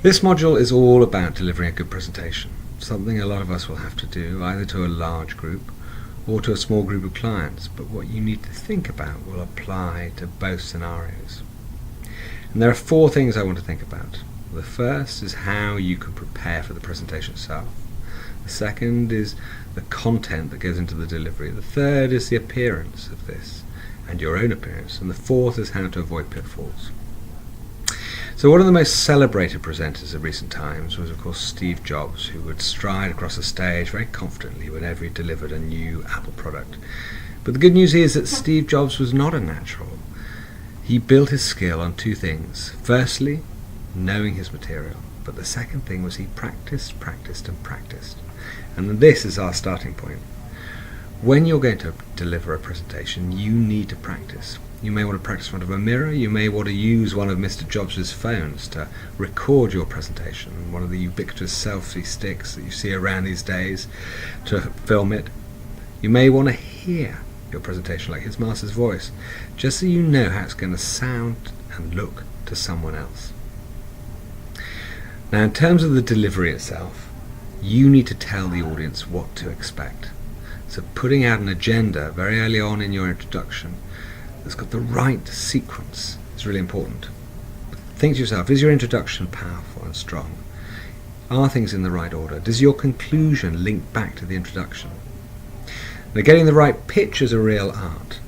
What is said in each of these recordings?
This module is all about delivering a good presentation, something a lot of us will have to do either to a large group or to a small group of clients, but what you need to think about will apply to both scenarios. And there are 4 things I want to think about. The first is how you can prepare for the presentation itself. The second is the content that goes into the delivery. The third is the appearance of this and your own appearance. And the fourth is how to avoid pitfalls. So one of the most celebrated presenters of recent times was, of course, Steve Jobs, who would stride across the stage very confidently whenever he delivered a new Apple product. But the good news is that Steve Jobs was not a natural. He built his skill on 2 things. Firstly, knowing his material. But the second thing was he practiced. And this is our starting point. When you're going to deliver a presentation, you need to practice. You may want to practice in front of a mirror. You may want to use one of Mr. Jobs' phones to record your presentation, one of the ubiquitous selfie sticks that you see around these days to film it. You may want to hear your presentation like his master's voice, just so you know how it's going to sound and look to someone else. Now, in terms of the delivery itself, you need to tell the audience what to expect. So putting out an agenda very early on in your introduction that's got the right sequence is really important. Think to yourself, is your introduction powerful and strong? Are things in the right order? Does your conclusion link back to the introduction? Now, getting the right pitch is a real art,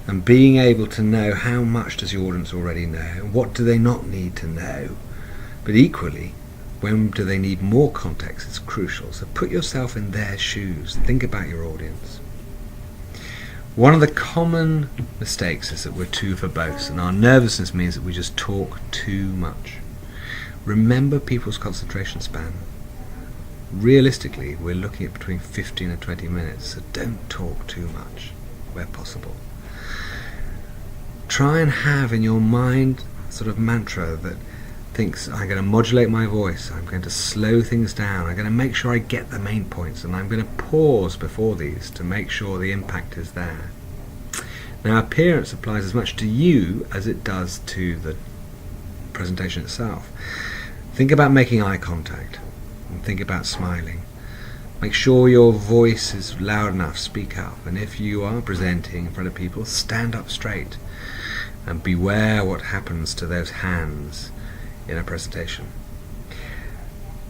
and being able to know how much does the audience already know, what do they not need to know, but equally, when do they need more context is crucial. So put yourself in their shoes, think about your audience. One of the common mistakes is that we're too verbose, and our nervousness means that we just talk too much. Remember people's concentration span. Realistically, we're looking at between 15 and 20 minutes, so don't talk too much where possible. Try and have in your mind sort of mantra that thinks, I'm going to modulate my voice, I'm going to slow things down, I'm going to make sure I get the main points, and I'm going to pause before these to make sure the impact is there. Now, appearance applies as much to you as it does to the presentation itself. Think about making eye contact and think about smiling. Make sure your voice is loud enough, speak up, and if you are presenting in front of people, stand up straight and beware what happens to those hands in a presentation.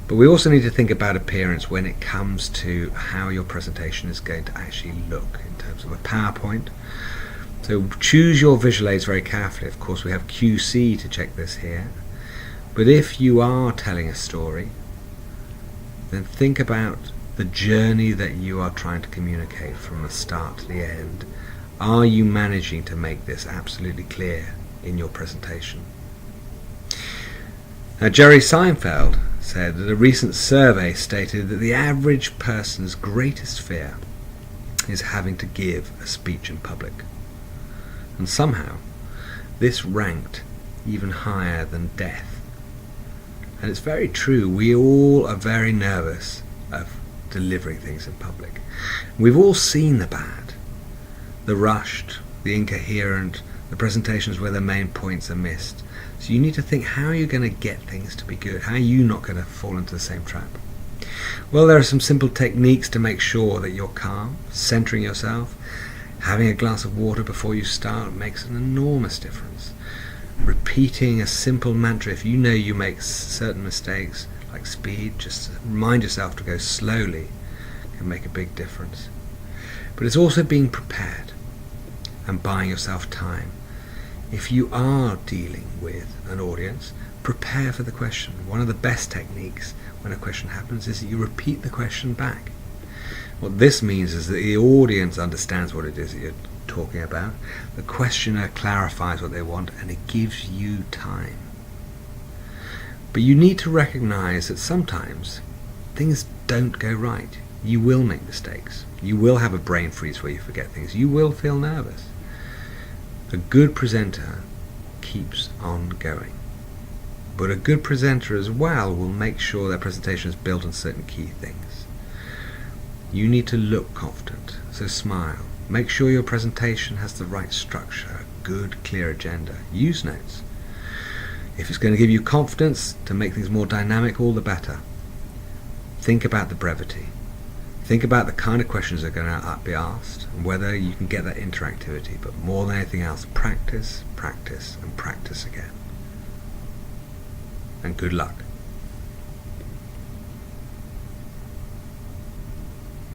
But we also need to think about appearance when it comes to how your presentation is going to actually look in terms of a PowerPoint. So choose your visual aids very carefully. Of course, we have QC to check this here. But if you are telling a story, then think about the journey that you are trying to communicate from the start to the end. Are you managing to make this absolutely clear in your presentation? Now, Jerry Seinfeld said that a recent survey stated that the average person's greatest fear is having to give a speech in public. And somehow, this ranked even higher than death. And it's very true, we all are very nervous of delivering things in public. We've all seen the bad, the rushed, the incoherent, the presentations where the main points are missed. So you need to think, how are you going to get things to be good? How are you not going to fall into the same trap? Well, there are some simple techniques to make sure that you're calm, centering yourself. Having a glass of water before you start makes an enormous difference. Repeating a simple mantra, if you know you make certain mistakes, like speed, just remind yourself to go slowly, can make a big difference. But it's also being prepared and buying yourself time. If you are dealing with an audience, prepare for the question. One of the best techniques when a question happens is that you repeat the question back. What this means is that the audience understands what it is that you're talking about, the questioner clarifies what they want, and it gives you time. But you need to recognize that sometimes things don't go right. You will make mistakes. You will have a brain freeze where you forget things. You will feel nervous. A good presenter keeps on going. But a good presenter as well will make sure their presentation is built on certain key things. You need to look confident, so smile. Make sure your presentation has the right structure, a good, clear agenda. Use notes. If it's going to give you confidence to make things more dynamic, all the better. Think about the brevity. Think about the kind of questions that are going to be asked and whether you can get that interactivity. But more than anything else, practice, practice, and practice again. And good luck.